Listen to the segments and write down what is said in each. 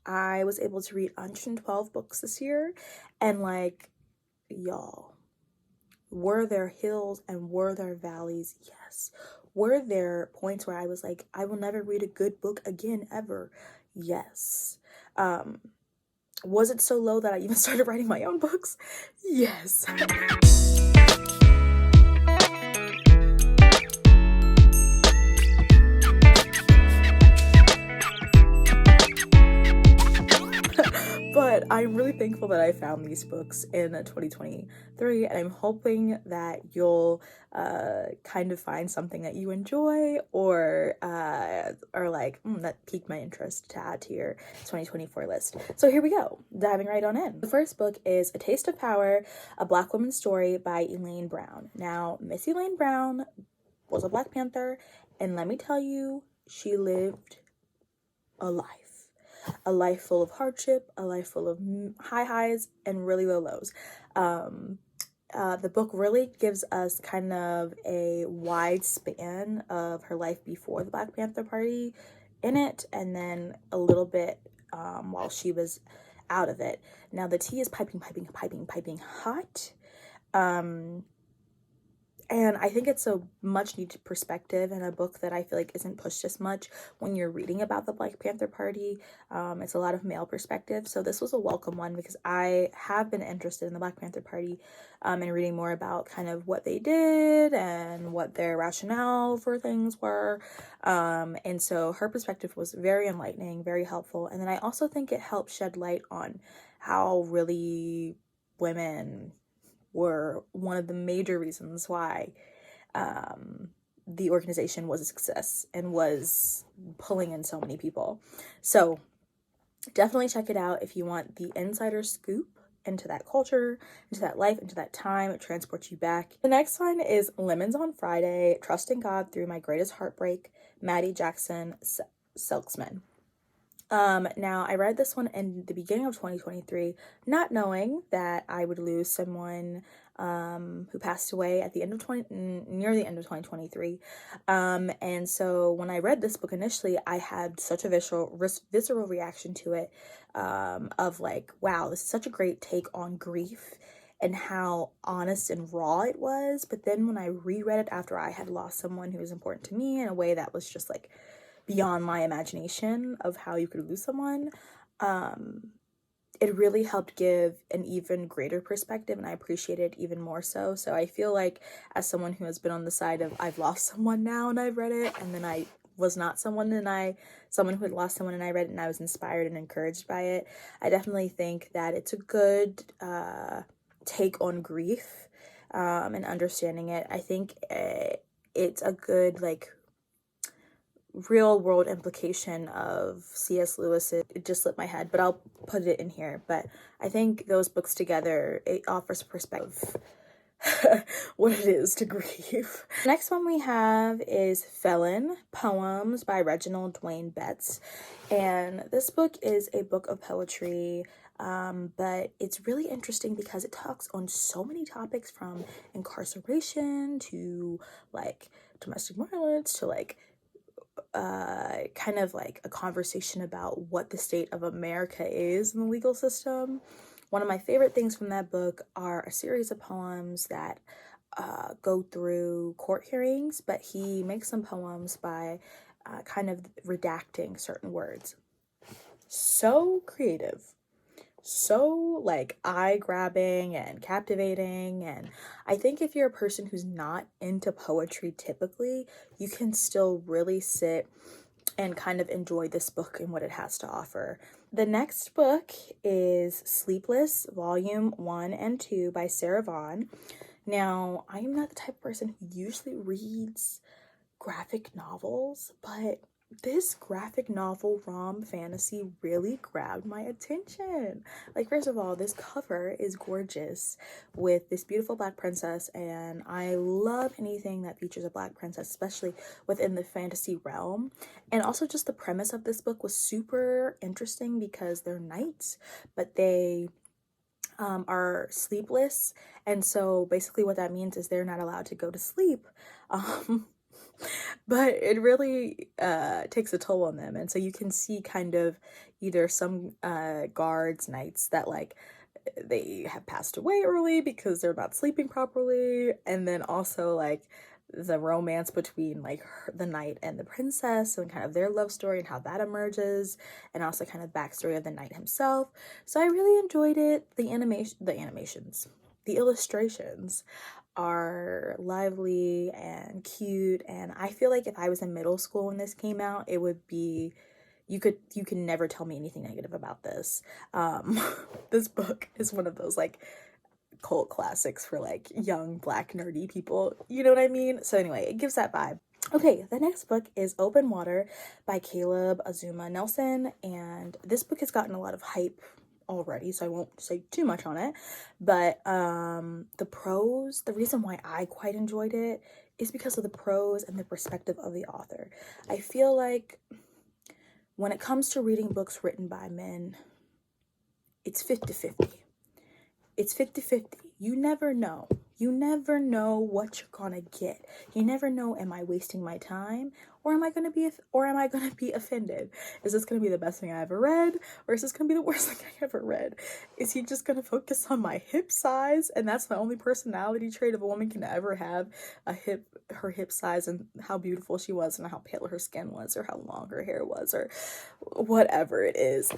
I was able to read 112 books this year, and like, y'all, were there hills and were there valleys? Yes. Were there points where I was like, I will never read a good book again ever? Yes. Was it so low that I even started writing my own books? Yes. But I'm really thankful that I found these books in 2023, and I'm hoping that you'll kind of find something that you enjoy or like that piqued my interest to add to your 2024 list. So here we go, diving right on in. The first book is A Taste of Power, A Black Woman's Story by Elaine Brown. Now, Miss Elaine Brown was a Black Panther, and let me tell you, she lived a life full of hardship, a life full of high highs and really low lows. The book really gives us kind of a wide span of her life before the Black Panther Party in it, and then a little bit while she was out of it. Now the tea is piping hot. And I think it's a much needed perspective and a book that I feel like isn't pushed as much when you're reading about the Black Panther Party. It's a lot of male perspective. So this was a welcome one because I have been interested in the Black Panther Party and reading more about kind of what they did and what their rationale for things were. And so her perspective was very enlightening, very helpful. And then I also think it helped shed light on how really women were one of the major reasons why the organization was a success and was pulling in so many people. So definitely check it out if you want the insider scoop into that culture, into that life, into that time. It transports you back. The next one is Lemons on Friday, Trusting God Through My Greatest Heartbreak, Maddie Jackson Silksman. Now I read this one in the beginning of 2023, not knowing that I would lose someone who passed away at the end of near the end of 2023. And so when I read this book initially, I had such a visceral reaction to it, of like, wow, this is such a great take on grief and how honest and raw it was. But then when I reread it after I had lost someone who was important to me in a way that was just like beyond my imagination of how you could lose someone, it really helped give an even greater perspective, and I appreciate it even more so. So I feel like as someone who has been on the side of I've lost someone now and I've read it, and then I was not someone who had lost someone and I read it and I was inspired and encouraged by it, I definitely think that it's a good take on grief and understanding it. I think it's a good like real world implication of C.S. Lewis. It just slipped my head, but I'll put it in here. But I think those books together, it offers a perspective what it is to grieve. The next one we have is Felon Poems by Reginald Dwayne Betts. And this book is a book of poetry, but it's really interesting because it talks on so many topics, from incarceration to like domestic violence to like kind of like a conversation about what the state of America is in the legal system. One of my favorite things from that book are a series of poems that go through court hearings, but he makes some poems by kind of redacting certain words. So creative. So like eye-grabbing and captivating, and I think if you're a person who's not into poetry typically, you can still really sit and kind of enjoy this book and what it has to offer. The next book is Sleepless, Volume 1 and 2 by Sarah Vaughan. Now, I am not the type of person who usually reads graphic novels, but this graphic novel rom fantasy really grabbed my attention. Like, first of all, this cover is gorgeous with this beautiful Black princess, and I love anything that features a Black princess, especially within the fantasy realm. And also just the premise of this book was super interesting because they're knights, but they are sleepless, and so basically what that means is they're not allowed to go to sleep. But it really takes a toll on them, and so you can see kind of, either some guards, knights that like they have passed away early because they're not sleeping properly, and then also like the romance between like the knight and the princess and kind of their love story and how that emerges, and also kind of backstory of the knight himself. So I really enjoyed it. The illustrations are lively and cute, and I feel like if I was in middle school when this came out, it would be, you can never tell me anything negative about this. This book is one of those like cult classics for like young black nerdy people, you know what I mean? So anyway, it gives that vibe. Okay, the next book is Open Water by Caleb Azuma Nelson, and this book has gotten a lot of hype already, so I won't say too much on it. But the reason why I quite enjoyed it is because of the prose and the perspective of the author. I feel like when it comes to reading books written by men, it's 50-50. It's 50-50. You never know. You never know what you're gonna get. You never know, am I wasting my time, or am I gonna be offended? Is this gonna be the best thing I ever read, or is this gonna be the worst thing I ever read? Is he just gonna focus on my hip size, and that's the only personality trait of a woman can ever have, her hip size and how beautiful she was and how pale her skin was or how long her hair was or whatever it is.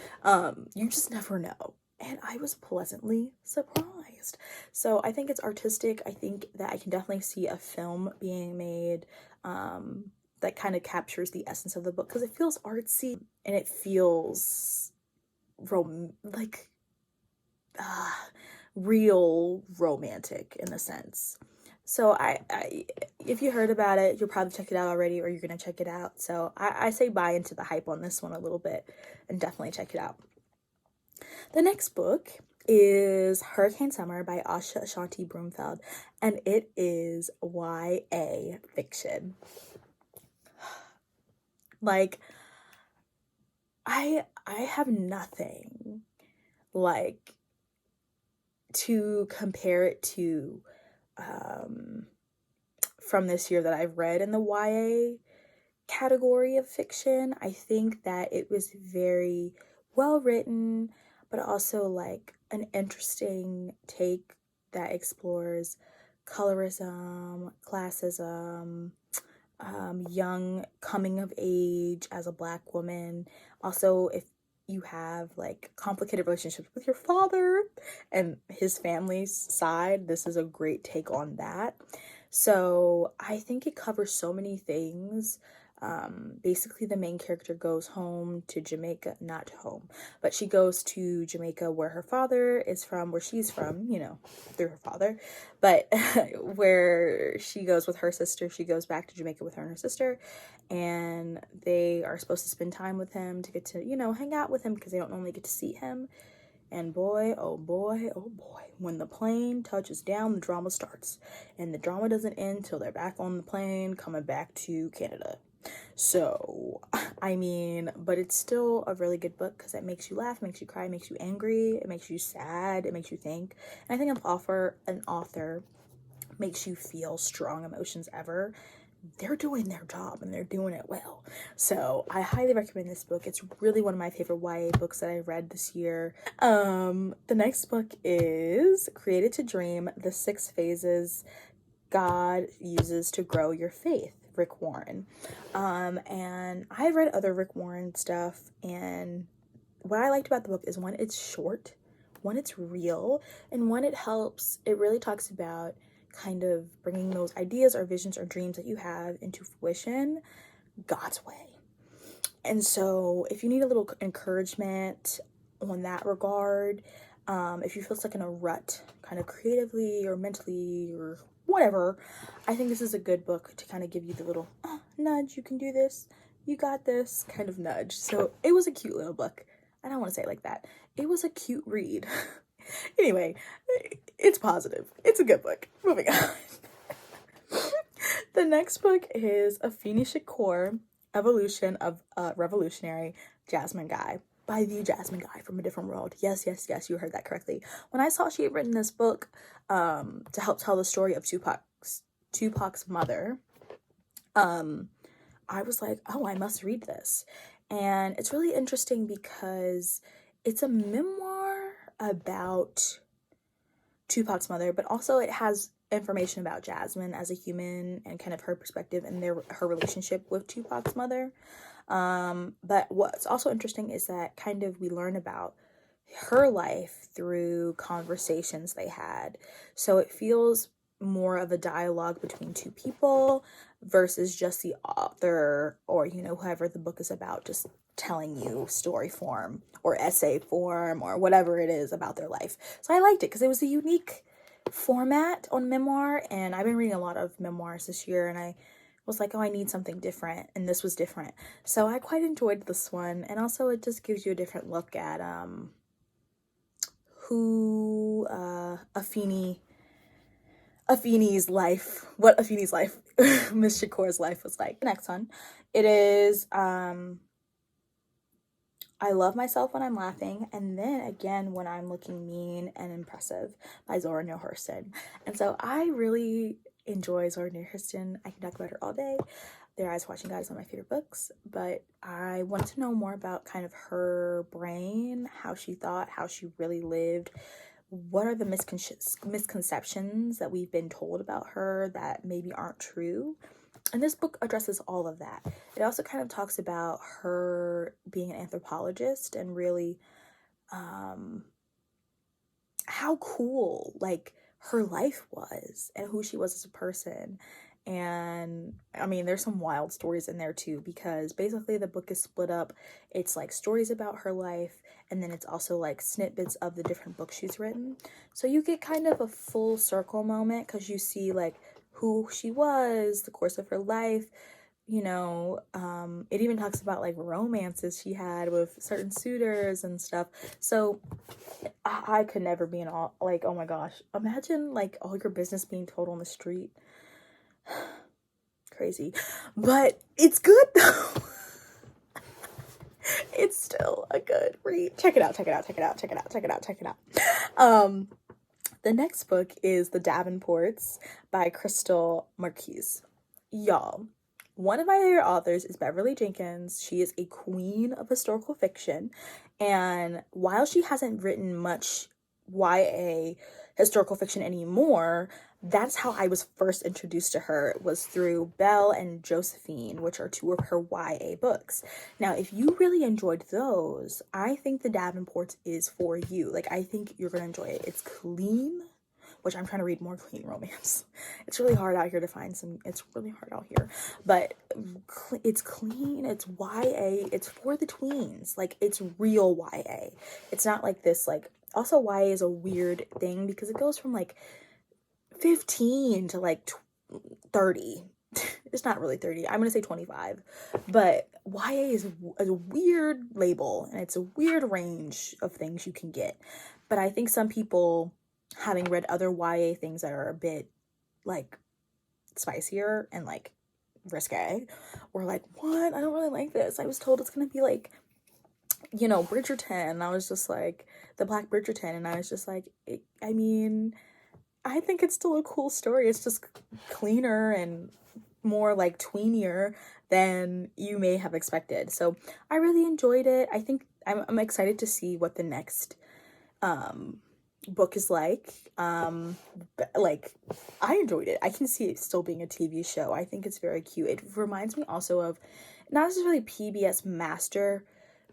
You just never know. And I was pleasantly surprised. So I think it's artistic. I think that I can definitely see a film being made that kind of captures the essence of the book, because it feels artsy and it feels real romantic in a sense. So I if you heard about it, you'll probably check it out already, or you're gonna check it out. So I say buy into the hype on this one a little bit and definitely check it out. The next book is Hurricane Summer by Asha Ashanti Broomfield, and it is YA fiction. Like, I have nothing like to compare it to from this year that I've read in the YA category of fiction. I think that it was very well written, but also like an interesting take that explores colorism, classism, young coming of age as a black woman. Also, if you have like complicated relationships with your father and his family's side, this is a great take on that. So I think it covers so many things. Basically the main character goes home to Jamaica, not home, but she goes to Jamaica where her father is from, where she's from, you know, through her father, but where she goes with her sister, she goes back to Jamaica with her and her sister, and they are supposed to spend time with him to get to, you know, hang out with him because they don't normally get to see him. And boy, oh boy, oh boy, when the plane touches down, the drama starts. And the drama doesn't end till they're back on the plane coming back to Canada. So, I mean, but it's still a really good book because it makes you laugh, makes you cry, makes you angry, it makes you sad, it makes you think. And I think an author makes you feel strong emotions ever, they're doing their job and they're doing it well. So I highly recommend this book. It's really one of my favorite YA books that I read this year. The next book is Created to Dream: The 6 Phases God Uses to Grow Your Faith, Rick Warren. And I've read other Rick Warren stuff, and what I liked about the book is, one, it's short, one, it's real, and one, it really talks about kind of bringing those ideas or visions or dreams that you have into fruition God's way. And so if you need a little encouragement on that regard, if you feel stuck in a rut kind of creatively or mentally or whatever, I think this is a good book to kind of give you the little nudge, you can do this, you got this kind of nudge. So it was a cute little book. I don't want to say it like that. It was a cute read. Anyway, it's positive. It's a good book. Moving on. The next book is Afeni Shakur, Evolution of a Revolutionary Jasmine Guy by the Jasmine Guy from a Different World. Yes, you heard that correctly. When I saw she had written this book to help tell the story of Tupac's mother, I was like, oh, I must read this. And it's really interesting because it's a memoir about Tupac's mother, but also it has information about Jasmine as a human and kind of her perspective and her relationship with Tupac's mother. But what's also interesting is that kind of we learn about her life through conversations they had. So it feels more of a dialogue between two people versus just the author or, you know, whoever the book is about, just telling you story form or essay form or whatever it is about their life. So I liked it because it was a unique format on memoir, and I've been reading a lot of memoirs this year, and I was like, oh, I need something different, and this was different. So I quite enjoyed this one, and also it just gives you a different look at who Afeni's life, what Afeni's life, Miss Shakur's life was like. Next one, it is I Love Myself When I'm Laughing, and then again when I'm looking mean and impressive by Zora Neale Hurston. And so I really enjoy Zora Neale Hurston. I can talk about her all day. Their Eyes Watching God is one of my favorite books, but I want to know more about kind of her brain, how she thought, how she really lived. What are the misconceptions that we've been told about her that maybe aren't true? And this book addresses all of that. It also kind of talks about her being an anthropologist and really how cool like her life was and who she was as a person. And I mean, there's some wild stories in there too, because basically the book is split up. It's like stories about her life, and then it's also like snippets of the different books she's written. So you get kind of a full circle moment because you see like who she was, the course of her life. You know, it even talks about like romances she had with certain suitors and stuff. So I could never be in all, like, oh my gosh, imagine like all your business being told on the street. Crazy, but it's good though. It's still a good read. Check it out. The next book is The Davenports by Crystal Marquise. Y'all, one of my favorite authors is Beverly Jenkins. She is a queen of historical fiction, and while she hasn't written much YA historical fiction anymore, that's how I was first introduced to her, was through Belle and Josephine, which are two of her YA books. Now, if you really enjoyed those, I think The Davenports is for you. Like, I think you're gonna enjoy it. It's clean, which I'm trying to read more clean romance. It's really hard out here to find some, it's really hard out here, but it's clean, it's YA, it's for the tweens, like, it's real YA. It's not like this, like, also YA is a weird thing because it goes from, like, 15 to, like, 30. It's not really 30. I'm gonna say 25. But YA is a weird label, and it's a weird range of things you can get. But I think some people, having read other YA things that are a bit, like, spicier and, like, risque, were like, what? I don't really like this. I was told it's gonna be, like, you know, Bridgerton. And I was just like, the Black Bridgerton. And I was just like, I mean, I think it's still a cool story. It's just cleaner and more like tweenier than you may have expected. So I really enjoyed it. I think I'm excited to see what the next book is like. Like, I enjoyed it. I can see it still being a TV show. I think it's very cute. It reminds me also of not necessarily PBS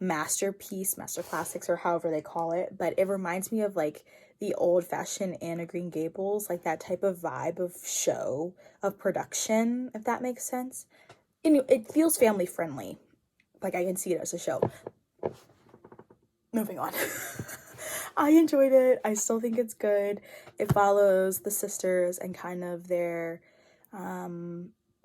Masterpiece, Master Classics, or however they call it, but it reminds me of like the old-fashioned Anna Green Gables, like that type of vibe of show, of production, if that makes sense. And it feels family friendly. Like, I can see it as a show. Moving on. I enjoyed it. I still think it's good. It follows the sisters and kind of their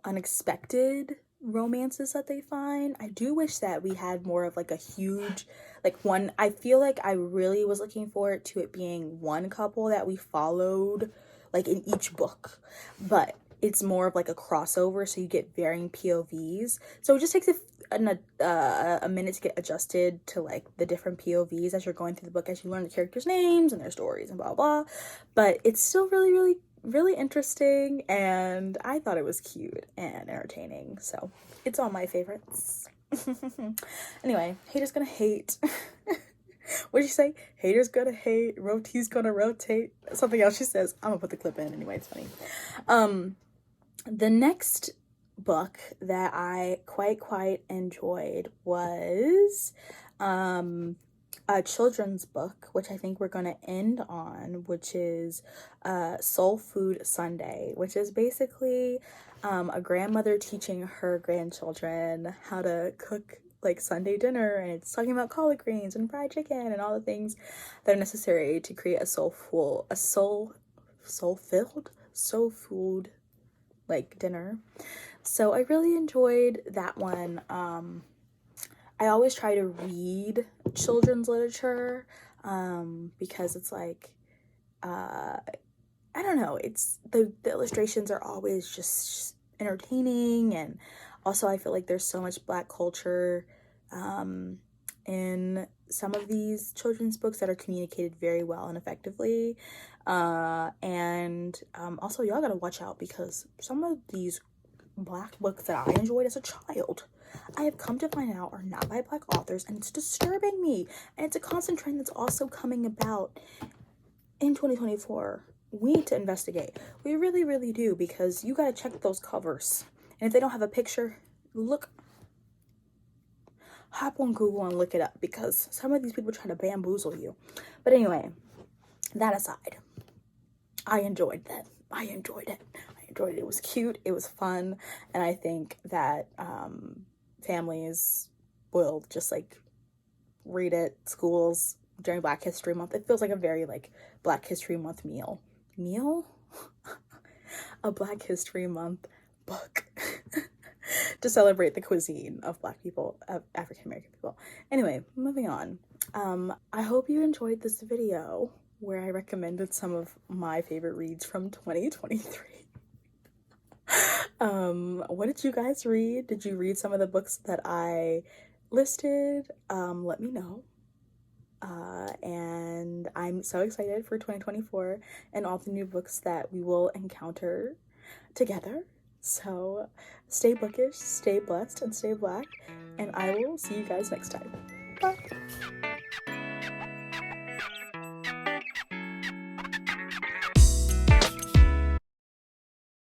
unexpected romances that they find. I do wish that we had more of like a huge, like, one. I feel like I really was looking forward to it being one couple that we followed like in each book, but it's more of like a crossover, so you get varying POVs. So it just takes a minute to get adjusted to like the different POVs as you're going through the book, as you learn the characters' names and their stories and blah blah. But it's still really interesting, and I thought it was cute and entertaining. So it's on my favorites. Anyway, haters gonna hate. What did you say? Haters gonna hate, rotee's gonna rotate. Something else she says. I'm gonna put the clip in anyway, it's funny. The next book that I quite enjoyed was a children's book, which I think we're gonna end on, which is Soul Food Sunday, which is basically a grandmother teaching her grandchildren how to cook like Sunday dinner, and it's talking about collard greens and fried chicken and all the things that are necessary to create a soul food like dinner. So I really enjoyed that one. I always try to read children's literature because it's like I don't know, it's the illustrations are always just entertaining, and also I feel like there's so much Black culture in some of these children's books that are communicated very well and effectively. And also y'all gotta watch out, because some of these Black books that I enjoyed as a child, I have come to find out are not by Black authors, and it's disturbing me. And it's a constant trend that's also coming about in 2024. We need to investigate. We really do, because you gotta check those covers. And if they don't have a picture, hop on Google and look it up, because some of these people try to bamboozle you. But anyway, that aside, I enjoyed that. I enjoyed it. It was cute, it was fun, and I think that families will just like read it, schools during Black History Month. It feels like a very like Black History Month meal a Black History Month book to celebrate the cuisine of Black people, of African American people. Anyway, moving on. I hope you enjoyed this video where I recommended some of my favorite reads from 2023. What did you guys read? Did you read some of the books that I listed? Let me know. And I'm so excited for 2024 and all the new books that we will encounter together. So stay bookish, stay blessed, and stay Black, and I will see you guys next time. Bye.